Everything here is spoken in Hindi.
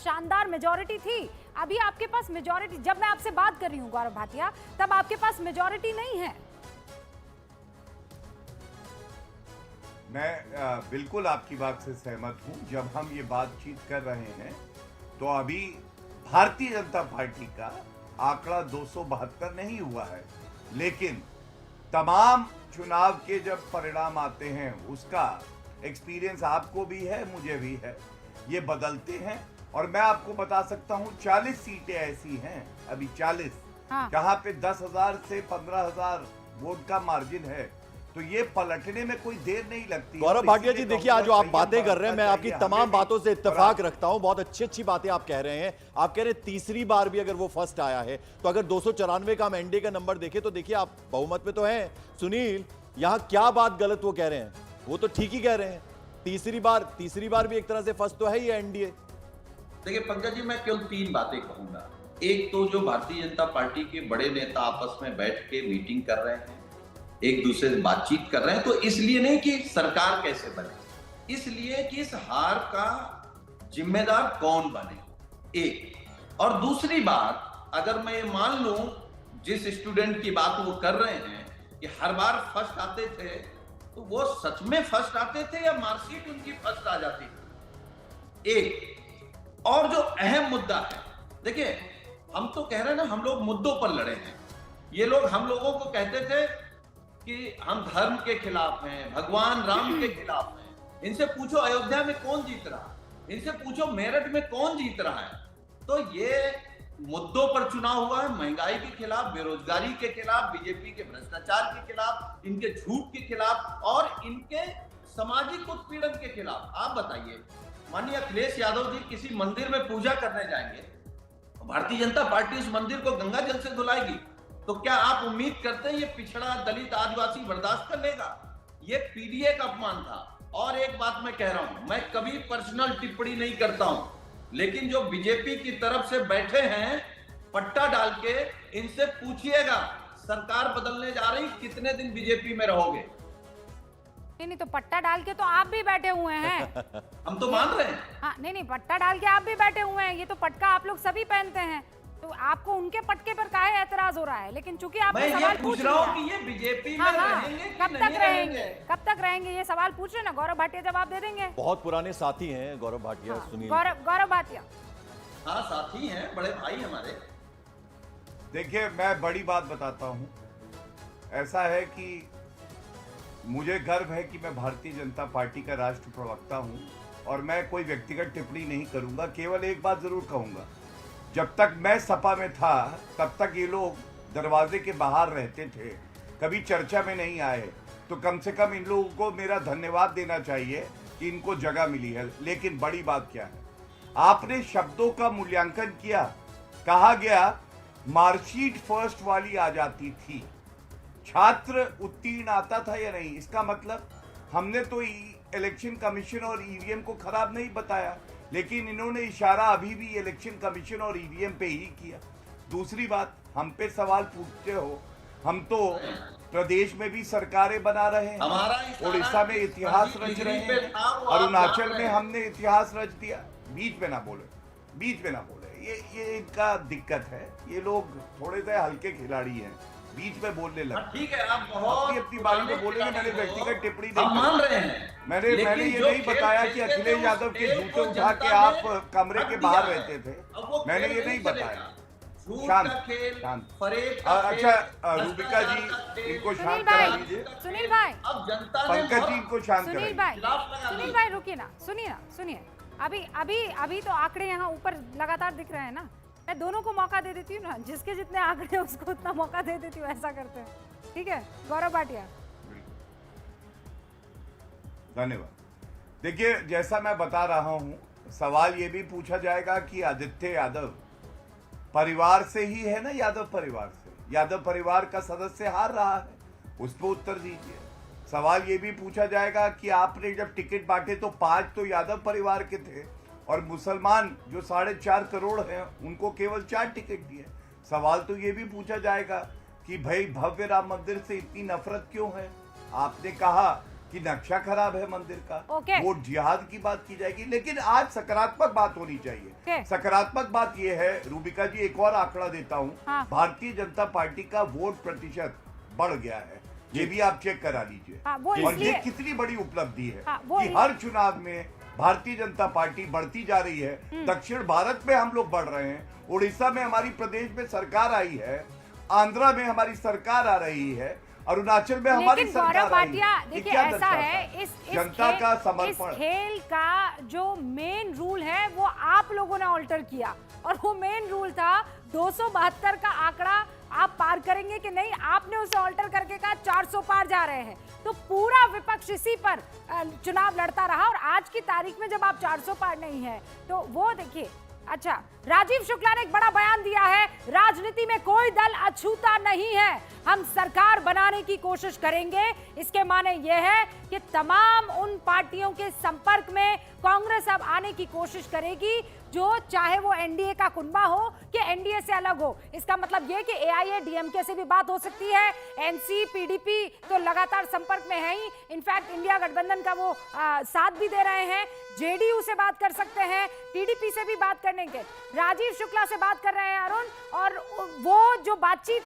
शानदार मेजॉरिटी थी। अभी आपके पास मेजॉरिटी, जब मैं आपसे बात कर रही हूँ गौरव भाटिया, तब आपके पास मेजॉरिटी नहीं है। मैं बिल्कुल आपकी बात से सहमत हूं। जब हम ये बातचीत कर रहे हैं तो अभी भारतीय जनता पार्टी का आंकड़ा 272 नहीं हुआ है, लेकिन तमाम चुनाव के जब परिणाम आते हैं उसका एक्सपीरियंस आपको भी है, मुझे भी है, ये बदलते हैं। और मैं आपको बता सकता हूं 40 सीटें ऐसी हैं अभी, 40 जहां पे 10,000 से 15,000 वोट का मार्जिन है, तो ये पलटने में कोई देर नहीं लगती। गौरव भाटिया जी, देखिए आज जो आप बातें कर रहे हैं, मैं आपकी तमाम बातों से इत्तेफाक रखता हूं। बहुत अच्छी अच्छी बातें आप कह रहे हैं। आप कह रहे हैं तीसरी बार भी अगर वो फर्स्ट आया है, तो अगर 294 का हम एनडीए का नंबर देखें तो देखिए आप बहुमत में तो हैं। सुनील, यहां क्या बात गलत वो कह रहे हैं? वो तो ठीक ही कह रहे हैं। तीसरी बार भी एक तरह से फर्स्ट तो है ये एनडीए। देखिए पंकज जी, मैं केवल 3 बातें कहूंगा। एक तो जो भारतीय जनता पार्टी के बड़े नेता आपस में बैठ के मीटिंग कर रहे हैं, एक दूसरे से बातचीत कर रहे हैं, तो इसलिए नहीं कि सरकार कैसे बने, इसलिए कि इस हार का जिम्मेदार कौन बने, एक। और दूसरी बात, अगर मैं ये मान लूं जिस स्टूडेंट की बात वो कर रहे हैं कि हर बार फर्स्ट आते थे, तो वो सच में फर्स्ट आते थे या मार्कशीट उनकी फर्स्ट आ जाती थी, एक। और जो अहम मुद्दा है, देखिए हम तो कह रहे हैं ना, हम लोग मुद्दों पर लड़े हैं। ये लोग हम लोगों को कहते थे कि हम धर्म के खिलाफ हैं, भगवान राम के खिलाफ हैं। इनसे पूछो अयोध्या में कौन जीत रहा, इनसे पूछो मेरठ में कौन जीत रहा है। तो ये मुद्दों पर चुनाव हुआ है, महंगाई के खिलाफ, बेरोजगारी के खिलाफ, बीजेपी के भ्रष्टाचार के खिलाफ, इनके झूठ के खिलाफ और इनके सामाजिक उत्पीड़न के खिलाफ। आप बताइए, माननीय अखिलेश यादव जी किसी मंदिर में पूजा करने जाएंगे, भारतीय जनता पार्टी उस मंदिर को गंगा जल से धुलाएगी, तो क्या आप उम्मीद करते हैं ये पिछड़ा दलित आदिवासी बर्दाश्त कर लेगा? ये पीडीए का अपमान था। और एक बात मैं कह रहा हूं, मैं कभी पर्सनल टिप्पणी नहीं करता हूं, लेकिन जो बीजेपी की तरफ से बैठे हैं पट्टा डाल के, इनसे पूछिएगा सरकार बदलने जा रही, कितने दिन बीजेपी में रहोगे? नहीं, तो पट्टा डाल के तो आप भी बैठे हुए हैं। हम तो मान रहे हैं। हाँ, नहीं, पट्टा डाल के आप भी बैठे हुए हैं। ये तो पटका आप लोग सभी पहनते हैं, तो आपको उनके पटके पर काहे ऐतराज हो रहा है? लेकिन चूंकि आपने सवाल पूछ रहा हूं कि ये बीजेपी में रहेंगे कि कब तक रहेंगे, कब तक रहेंगे, ये सवाल पूछ रहे ना। गौरव भाटिया जवाब दे देंगे। बहुत पुराने साथी हैं गौरव भाटिया। सुनील, गौरव भाटिया, हाँ साथी हैं, बड़े भाई हमारे। देखिए, मैं बड़ी बात बताता हूं। ऐसा है कि मुझे गर्व है कि मैं भारतीय जनता पार्टी का राष्ट्र प्रवक्ता हूं और मैं कोई व्यक्तिगत टिप्पणी नहीं करूंगा। केवल एक बात जरूर कहूंगा, जब तक मैं सपा में था तब तक ये लोग दरवाजे के बाहर रहते थे, कभी चर्चा में नहीं आए, तो कम से कम इन लोगों को मेरा धन्यवाद देना चाहिए कि इनको जगह मिली है। लेकिन बड़ी बात क्या है, आपने शब्दों का मूल्यांकन किया। कहा गया मार्कशीट फर्स्ट वाली आ जाती थी, छात्र उत्तीर्ण आता था या नहीं। इसका मतलब हमने तो इलेक्शन कमीशन और ईवीएम को खराब नहीं बताया, लेकिन इन्होंने इशारा अभी भी इलेक्शन कमीशन और ईवीएम पे ही किया। दूसरी बात, हम पे सवाल पूछते हो, हम तो प्रदेश में भी सरकारें बना रहे हैं, उड़ीसा में इतिहास रच रहे हैं, अरुणाचल में हमने इतिहास रच दिया। बीच में ना बोले, ये इनका दिक्कत है। ये लोग थोड़े से हल्के खिलाड़ी हैं, बीच में बोलने लगे। ठीक है, आप बहुत अपनी बारी में बोलेंगे। मैंने व्यक्तिगत टिप्पणी नहीं मान रहे हैं। मैंने ये नहीं बताया कि अखिलेश यादव के जूते उठा के आप कमरे के बाहर रहते थे। मैंने ये नहीं बताया। शांत। अच्छा, रूबिका जी, इनको शांत करा दीजिए। सुनील भाई, अब जनता पंकज जी, इनको शांत सुनील भाई रुकिए ना, सुनिए। अभी तो आंकड़े यहाँ ऊपर लगातार दिख रहे हैं ना। मैं दोनों को मौका दे देती हूँ ना, जिसके जितने आंकड़े उसको उतना मौका दे देती हूँ। ऐसा करते हैं, ठीक है? गौरव भाटिया, धन्यवाद। देखिए, जैसा मैं बता रहा हूं, सवाल ये भी पूछा जाएगा कि आदित्य यादव परिवार से ही है ना, यादव परिवार का सदस्य हार रहा है, उस पर उत्तर दीजिए। सवाल ये भी पूछा जाएगा कि आपने जब टिकट बांटे तो 5 तो यादव परिवार के थे और मुसलमान जो 4.5 करोड़ हैं उनको केवल 4 टिकट दिए। सवाल तो ये भी पूछा जाएगा कि भाई भव्य राम मंदिर से इतनी नफरत क्यों है। आपने कहा कि नक्शा खराब है मंदिर का, ओके। वोट जिहाद की बात की जाएगी। लेकिन आज सकारात्मक बात होनी चाहिए। ओके। सकारात्मक बात यह है, रूबिका जी, एक और आंकड़ा देता हूं। हाँ। भारतीय जनता पार्टी का वोट प्रतिशत बढ़ गया है, ये भी आप चेक करा लीजिए। हाँ, वो और ये इसलिए- कितनी बड़ी उपलब्धि है हाँ, वो कि हर चुनाव में भारतीय जनता पार्टी बढ़ती जा रही है। दक्षिण भारत में हम लोग बढ़ रहे हैं, उड़ीसा में हमारी प्रदेश में सरकार आई है, आंध्रा में हमारी सरकार आ रही है, अरुणाचल में हमारी लेकिन सरकार गौरव आई भाटिया, है। ये देखिए क्या ऐसा दर्शाता है, इस जनता खेल- का इस समर्पण। खेल का जो मेन रूल है वो आप लोगों ने ऑल्टर किया, और वो मेन रूल था 272 का आंकड़ा आप पार करेंगे कि नहीं, आपने उसे ऑल्टर करके कहा 400 पार जा रहे हैं। तो पूरा विपक्ष इसी पर चुनाव लड़ता रहा, और आज की तारीख में जब आप 400 पार नहीं है तो वो देखिए। अच्छा, राजीव शुक्ला ने एक बड़ा बयान दिया है, राजनीति में कोई दल अछूता नहीं है, हम सरकार बनाने की कोशिश करेंगे। इसके माने यह है कि तमाम उन पार्टियों के संपर्क में कांग्रेस अब आने की कोशिश करेगी, जो चाहे वो एनडीए का कुनबा हो कि एनडीए से अलग हो। इसका मतलब यह कि एआईएडीएमके से भी बात हो सकती है, एनसी पीडीपी तो लगातार संपर्क में है ही, इनफैक्ट इंडिया गठबंधन का वो साथ भी दे रहे हैं, जेडीयू से बात कर सकते हैं, टीडीपी से भी बात करने के। राजीव शुक्ला से बात कर रहे हैं अरुण, और वो जो बातचीत